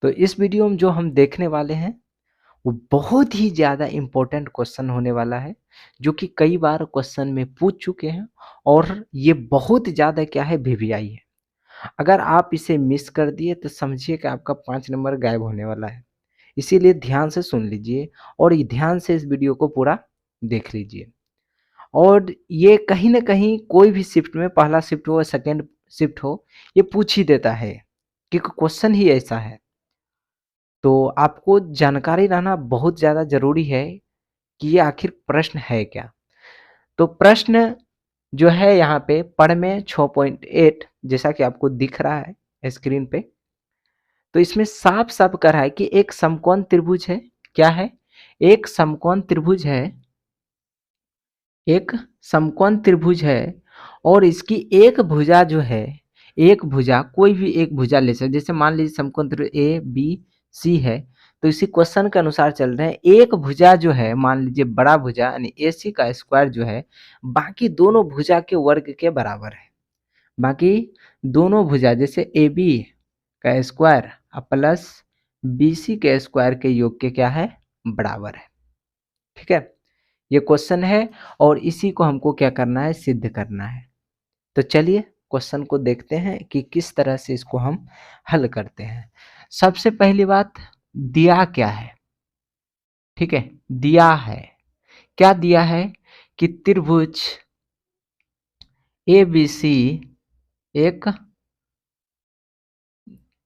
तो इस वीडियो में जो हम देखने वाले हैं वो बहुत ही ज़्यादा इम्पोर्टेंट क्वेश्चन होने वाला है, जो कि कई बार क्वेश्चन में पूछ चुके हैं और ये बहुत ज़्यादा क्या है वीवीआई है। अगर आप इसे मिस कर दिए तो समझिए कि आपका 5 नंबर गायब होने वाला है। इसीलिए ध्यान से सुन लीजिए और ये ध्यान से इस वीडियो को पूरा देख लीजिए। और ये कहीं न कहीं कोई भी शिफ्ट में पहला शिफ्ट हो या सेकंड शिफ्ट हो, ये पूछ ही देता है, क्योंकि क्वेश्चन ही ऐसा है। तो आपको जानकारी रहना बहुत ज़्यादा ज़रूरी है कि ये आखिर प्रश्न है क्या? तो प्रश्न जो है यहाँ पे पढ़ में 6.8 जैसा कि आपको दिख रहा है स्क्रीन पे। तो इसमें साफ-साफ कह रहा है कि एक समकोण त्रिभुज है। क्या है? एक समकोण त्रिभुज है। एक समकोण त्रिभुज है और इसकी एक भुजा जो है, एक भुजा कोई भी एक भुजा ले सकते, जैसे मान लीजिए समकोण त्रिभुज ए बी सी है, तो इसी क्वेश्चन के अनुसार चल रहे हैं। एक भुजा जो है मान लीजिए बड़ा भुजा यानी ए सी का स्क्वायर जो है बाकी दोनों भुजा के वर्ग के बराबर है। बाकी दोनों भुजा जैसे ए बी का स्क्वायर प्लस बी सी के स्क्वायर के योग के क्या है, बराबर है। ठीक है, ये क्वेश्चन है और इसी को हमको क्या करना है, सिद्ध करना है। तो चलिए क्वेश्चन को देखते हैं कि किस तरह से इसको हम हल करते हैं। सबसे पहली बात, दिया क्या है? ठीक है, दिया है, क्या दिया है कि त्रिभुज ए बी सी एक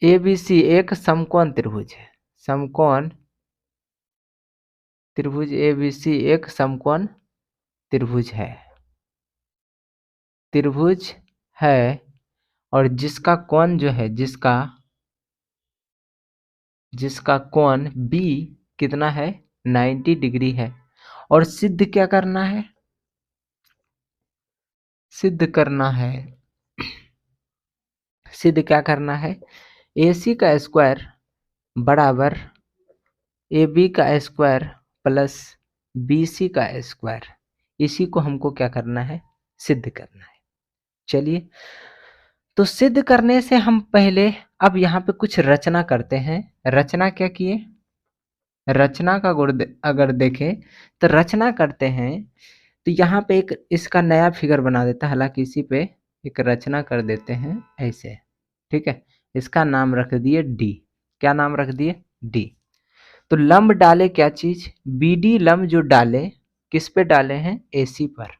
एक समकोण त्रिभुज है। समकोण त्रिभुज ए बी सी एक समकोण त्रिभुज है। त्रिभुज है और जिसका कोण जो है, जिसका कोण बी कितना है, 90 डिग्री है। और सिद्ध क्या करना है? सिद्ध करना है, सिद्ध क्या करना है? ए सी का स्क्वायर बराबर ए बी का स्क्वायर प्लस बी सी का स्क्वायर, इसी को हमको क्या करना है, सिद्ध करना है। चलिए, तो सिद्ध करने से हम पहले अब यहाँ पे कुछ रचना करते हैं। रचना क्या किए? रचना का गुण अगर देखें तो रचना करते हैं, तो यहाँ पे एक इसका नया फिगर बना देता है। हालांकि इसी पे एक रचना कर देते हैं ऐसे। ठीक है, इसका नाम रख दिए डी। क्या नाम रख दिए? डी। तो लंब डाले क्या चीज, बी डी लंब जो डाले किस पे डाले हैं, एसी पर।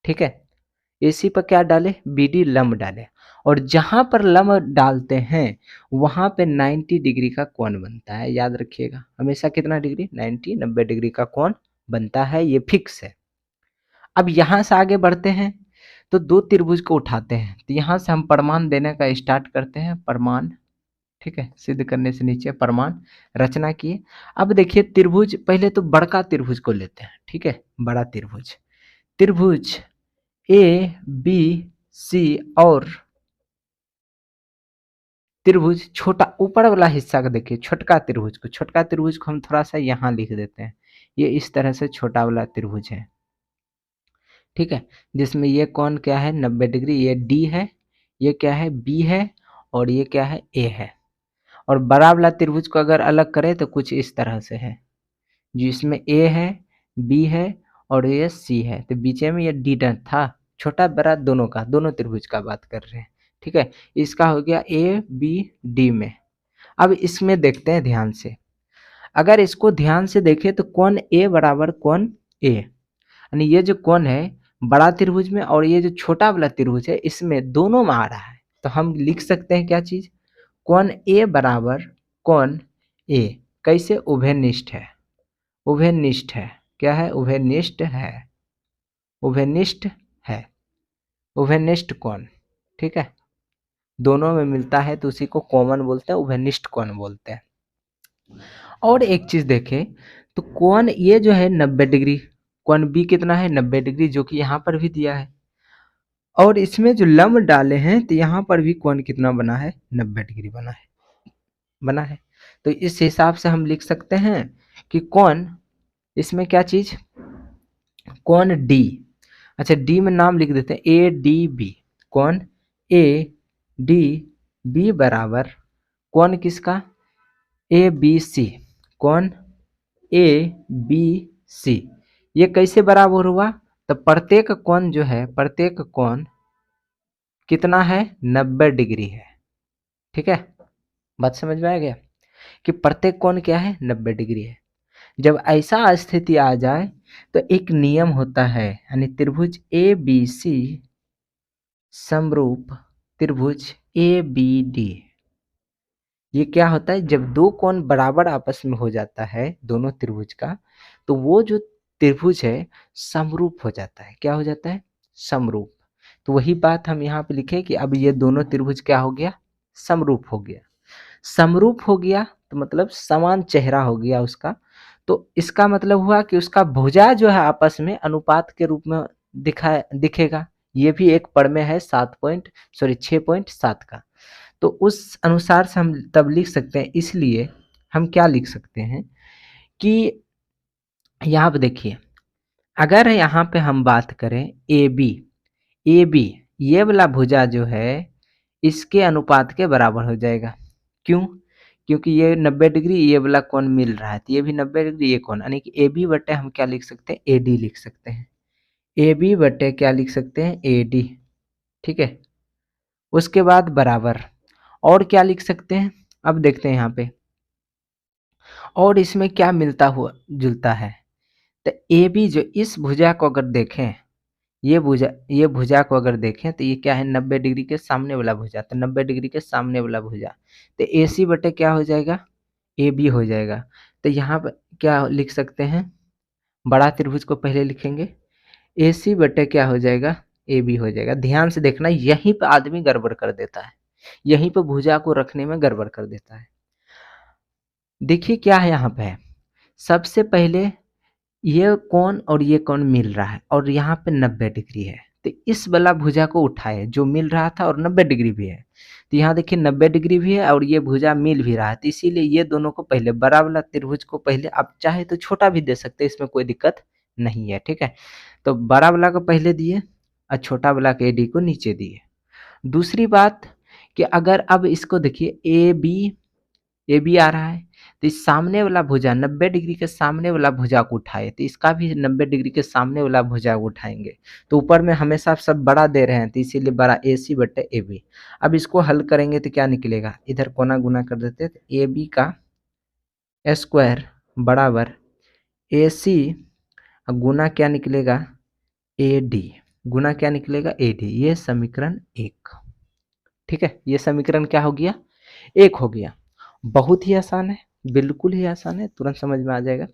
ठीक है, एसी पर क्या डाले, बी डी लंब डाले। और जहां पर लंब डालते हैं वहां पे 90 डिग्री का कोण बनता है। याद रखिएगा, हमेशा कितना डिग्री, 90 डिग्री का कोण बनता है, ये फिक्स है। अब यहां से आगे बढ़ते हैं तो दो त्रिभुज को उठाते हैं, तो यहां से हम प्रमाण देने का स्टार्ट करते हैं। प्रमाण, ठीक है, सिद्ध करने से नीचे प्रमाण रचना किए। अब देखिए त्रिभुज, पहले तो बड़का त्रिभुज को लेते हैं। ठीक है, बड़ा त्रिभुज, त्रिभुज ए बी सी और त्रिभुज छोटा ऊपर वाला हिस्सा का देखिए, छोटका त्रिभुज को, छोटका त्रिभुज को हम थोड़ा सा यहाँ लिख देते हैं। ये इस तरह से छोटा वाला त्रिभुज है। ठीक है, जिसमें ये कौन क्या है, 90 डिग्री, ये डी है, ये क्या है, बी है, और ये क्या है, ए है। और बड़ा वाला त्रिभुज को अगर अलग करें तो कुछ इस तरह से है, जिसमें ए है, बी है और ये सी है। तो बीच में ये डी था, छोटा बड़ा दोनों का, दोनों त्रिभुज का बात कर रहे हैं। ठीक है, इसका हो गया ए बी डी में। अब इसमें देखते हैं ध्यान से, अगर इसको ध्यान से देखें तो कोण ए बराबर कोण ए, यानी ये जो कोण है बड़ा त्रिभुज में और ये जो छोटा वाला त्रिभुज है इसमें दोनों में आ रहा है। तो हम लिख सकते हैं क्या चीज, कोण ए बराबर कोण ए। कैसे? उभयनिष्ठ है, उभयनिष्ठ है। क्या है? उभयनिष्ठ है, उभयनिष्ठ है, उभयनिष्ठ कोण। ठीक है, दोनों में मिलता है तो उसी को कॉमन बोलते हैं, उभयनिष्ठ कोण बोलते हैं। और एक चीज देखें तो कोण ये जो है 90 डिग्री, कोण बी कितना है, 90 डिग्री, जो कि यहाँ पर भी दिया है। और इसमें जो लंब डाले हैं तो यहाँ पर भी कोण कितना बना है, 90 डिग्री बना है, बना है। तो इस हिसाब से हम लिख सकते हैं कि कोण, इसमें क्या चीज, कोण डी। अच्छा, डी में नाम लिख देते हैं ए डी बी। कोण ए डी बी बराबर कोण किसका, ए बी सी, कौन, ए बी सी, ये कैसे बराबर हुआ, तो प्रत्येक कोण जो है, प्रत्येक कोण कितना है, 90 डिग्री है। ठीक है, बात समझ में आ गया कि प्रत्येक कोण क्या है, 90 डिग्री है। जब ऐसा स्थिति आ जाए तो एक नियम होता है, यानी त्रिभुज ए बी सी समरूप त्रिभुज ए बी डी, ये क्या होता है, जब दो कोण बराबर आपस में हो जाता है दोनों त्रिभुज का, तो वो जो त्रिभुज है समरूप हो जाता है। क्या हो जाता है, समरूप। तो वही बात हम यहाँ पे लिखे कि अब ये दोनों त्रिभुज क्या हो गया, समरूप हो गया। समरूप हो गया तो मतलब समान चेहरा हो गया उसका। तो इसका मतलब हुआ कि उसका भुजा जो है आपस में अनुपात के रूप में दिखेगा। ये भी एक प्रमेय है 6.7 का। तो उस अनुसार से हम तब लिख सकते हैं, इसलिए हम क्या लिख सकते हैं कि यहाँ पे देखिए, अगर यहाँ पे हम बात करें ए बी, ये वाला भुजा जो है इसके अनुपात के बराबर हो जाएगा। क्यों, क्योंकि ये 90 डिग्री ये वाला कोण मिल रहा है, तो ये भी 90 डिग्री ये कोण, यानी कि ए बी बटे हम क्या लिख सकते हैं, ए डी लिख सकते हैं। ए बी बटे क्या लिख सकते हैं, ए डी। ठीक है, उसके बाद बराबर, और क्या लिख सकते हैं, अब देखते हैं यहाँ पे, और इसमें क्या मिलता हुआ जुलता है। तो ए बी जो इस भुजा को अगर देखें, ये भुजा को अगर देखें तो ये क्या है, 90 डिग्री के सामने वाला भुजा, तो 90 डिग्री के सामने वाला भुजा, तो ए सी बटे क्या हो जाएगा, ए बी हो जाएगा। तो यहाँ पर क्या लिख सकते हैं, बड़ा त्रिभुज को पहले लिखेंगे, ए सी बटे क्या हो जाएगा, ए बी हो जाएगा। ध्यान से देखना, यहीं पे आदमी गड़बड़ कर देता है, यहीं पे भुजा को रखने में गड़बड़ कर देता है। देखिए क्या है यहाँ पे, सबसे पहले ये कोण और ये कोण मिल रहा है और यहाँ पे 90 डिग्री है, तो इस वाला भुजा को उठाए जो मिल रहा था और 90 डिग्री भी है। तो यहाँ देखिए 90 डिग्री भी है और ये भुजा मिल भी रहा है, तो इसीलिए ये दोनों को पहले, बड़ा वाला त्रिभुज को पहले, आप चाहे तो छोटा भी दे सकते हैं, इसमें कोई दिक्कत नहीं है। ठीक है, तो बड़ा वाला को पहले दिए और छोटा वाला के डी को नीचे दिए। दूसरी बात कि अगर अब इसको देखिए, ए बी आ रहा है, तो इस सामने वाला भुजा 90 डिग्री के सामने वाला भुजा को उठाए, तो इसका भी 90 डिग्री के सामने वाला भुजा को उठाएंगे। तो ऊपर में हमेशा सब बड़ा दे रहे हैं, तो इसीलिए बड़ा ए सी बटे ए बी। अब इसको हल करेंगे तो क्या निकलेगा, इधर कोना गुना कर देते हैं, तो ए बी का स्क्वायर बराबर ए सी गुना क्या निकलेगा, ए डी, गुना क्या निकलेगा, ए डी। ये समीकरण 1। ठीक है, ये समीकरण क्या हो गया, 1 हो गया। बहुत ही आसान है, बिल्कुल ही आसान है, तुरंत समझ में आ जाएगा।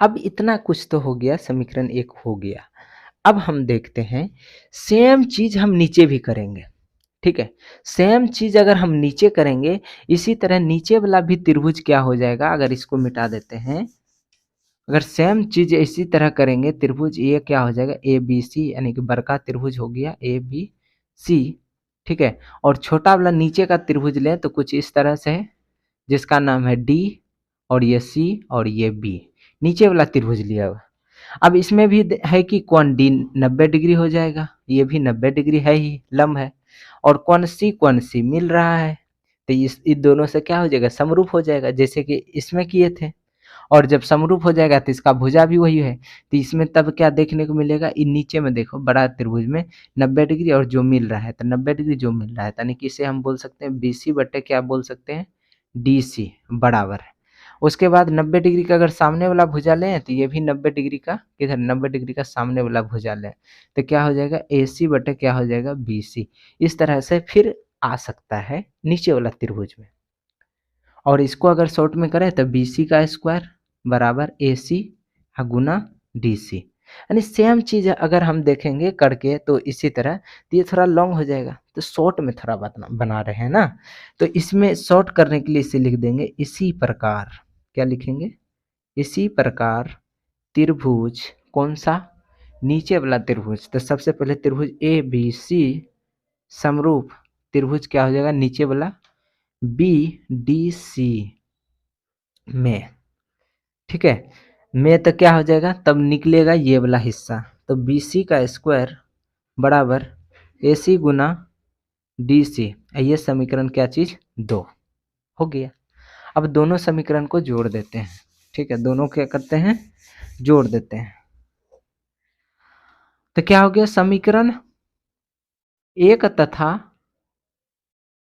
अब इतना कुछ तो हो गया, समीकरण 1 हो गया। अब हम देखते हैं, सेम चीज हम नीचे भी करेंगे। ठीक है, सेम चीज अगर हम नीचे करेंगे, इसी तरह नीचे वाला भी त्रिभुज क्या हो जाएगा, अगर इसको मिटा देते हैं, अगर सेम चीज इसी तरह करेंगे, त्रिभुज ये क्या हो जाएगा, ए बी सी, यानी कि बड़का त्रिभुज हो गया ए बी सी। ठीक है, और छोटा वाला नीचे का त्रिभुज लें तो कुछ इस तरह से है, जिसका नाम है डी, और ये सी और ये बी, नीचे वाला त्रिभुज लिया हुआ। अब इसमें भी है कि कोण डी 90 डिग्री हो जाएगा, ये भी 90 डिग्री है ही, लंब है, और कोण सी मिल रहा है, तो इन दोनों से क्या हो जाएगा, समरूप हो जाएगा, जैसे कि इसमें किए थे। और जब समरूप हो जाएगा तो इसका भुजा भी वही है, तो इसमें तब क्या देखने को मिलेगा, इन नीचे में देखो बड़ा त्रिभुज में 90 डिग्री और जो मिल रहा है, तो 90 डिग्री जो मिल रहा है, यानी कि इसे हम बोल सकते हैं बी सी बटे क्या बोल सकते हैं, डी सी बराबर है। उसके बाद 90 डिग्री का अगर सामने वाला भुजा लें, तो ये भी 90 डिग्री का, किधर 90 डिग्री का सामने वाला भुजा लें, तो क्या हो जाएगा, ए सी बटे क्या हो जाएगा, बी सी। इस तरह से फिर आ सकता है नीचे वाला त्रिभुज में। और इसको अगर शॉर्ट में करें तो बी सी का स्क्वायर बराबर ए सी गुना डी सी, यानी सेम चीज अगर हम देखेंगे करके तो इसी तरह, तो ये थोड़ा लॉन्ग हो जाएगा, तो शॉर्ट में थोड़ा बना रहे हैं ना, तो इसमें शॉर्ट करने के लिए इसे लिख देंगे इसी प्रकार। क्या लिखेंगे, इसी प्रकार त्रिभुज, कौन सा, नीचे वाला त्रिभुज। तो सबसे पहले त्रिभुज ए बी सी समरूप त्रिभुज क्या हो जाएगा, नीचे वाला बी डी सी में। ठीक है, में तो क्या हो जाएगा, तब निकलेगा ये वाला हिस्सा, तो बी सी का स्क्वायर बराबर ए सी गुना डी सी, ये समीकरण क्या चीज, 2 हो गया। अब दोनों समीकरण को जोड़ देते हैं। ठीक है, दोनों क्या करते हैं, जोड़ देते हैं। तो क्या हो गया, समीकरण 1 तथा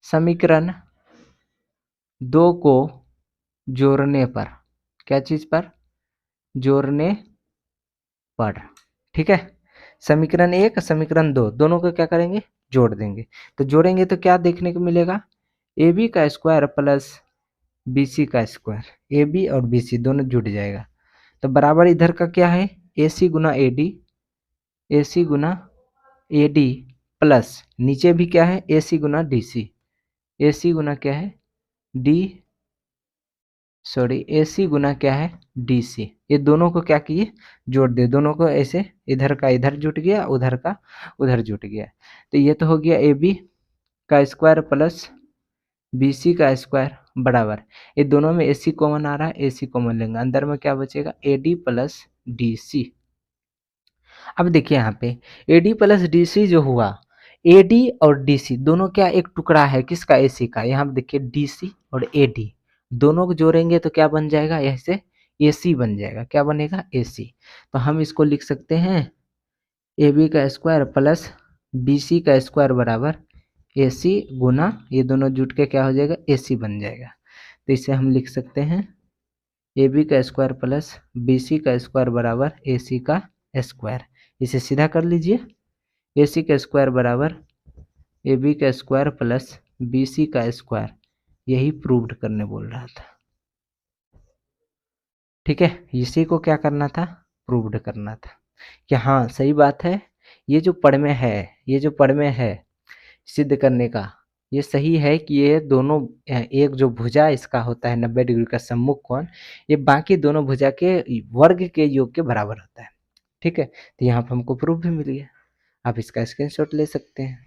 समीकरण 2 को जोड़ने पर, क्या चीज पर, जोड़ने पर, ठीक है, समीकरण 1 समीकरण 2 दोनों को क्या करेंगे, जोड़ देंगे। तो जोड़ेंगे तो क्या देखने को मिलेगा, ए बी का स्क्वायर प्लस बी सी का स्क्वायर, ए बी और बी सी दोनों जुड़ जाएगा। तो बराबर इधर का क्या है, ए सी गुना ए डी, ए सी गुना ए डी प्लस नीचे भी क्या है, A C Guna D C, A C गुना क्या है, डी ए सी गुना क्या है, डी सी। ये दोनों को क्या किए, जोड़ दे, दोनों को ऐसे, इधर का इधर जुट गया, उधर का उधर जुट गया। तो ये तो हो गया ए बी का स्क्वायर प्लस बी सी का स्क्वायर बराबर, ये दोनों में ए सी कॉमन आ रहा है, ए सी कॉमन लेंगे, अंदर में क्या बचेगा, A D plus D C. अब देखिए यहाँ पे A D plus D C जो हुआ, ए डी और डी सी दोनों क्या एक टुकड़ा है किसका, ए सी का। यहाँ पे देखिए डी सी और ए डी दोनों को जोड़ेंगे तो क्या बन जाएगा, ऐसे ए सी बन जाएगा, क्या बनेगा, ए सी। तो हम इसको लिख सकते हैं ए बी का स्क्वायर प्लस बी सी का स्क्वायर बराबर ए सी गुना, ये दोनों जुट के क्या हो जाएगा, ए सी बन जाएगा। तो इसे हम लिख सकते हैं ए बी का स्क्वायर प्लस बी सी का स्क्वायर बराबर ए सी का स्क्वायर। इसे सीधा कर लीजिए, ए सी का स्क्वायर बराबर ए बी का स्क्वायर प्लस बी सी का स्क्वायर, यही प्रूव्ड करने बोल रहा था। ठीक है, इसी को क्या करना था, प्रूव्ड करना था कि हाँ सही बात है, ये जो पढ़ में है, ये जो पढ़ में है सिद्ध करने का, ये सही है कि ये दोनों, एक जो भुजा इसका होता है 90 डिग्री का सम्मुख कोण, ये बाकी दोनों भुजा के वर्ग के योग के बराबर होता है। ठीक है, तो यहाँ पर हमको प्रूफ भी मिल गया, आप इसका स्क्रीनशॉट ले सकते हैं।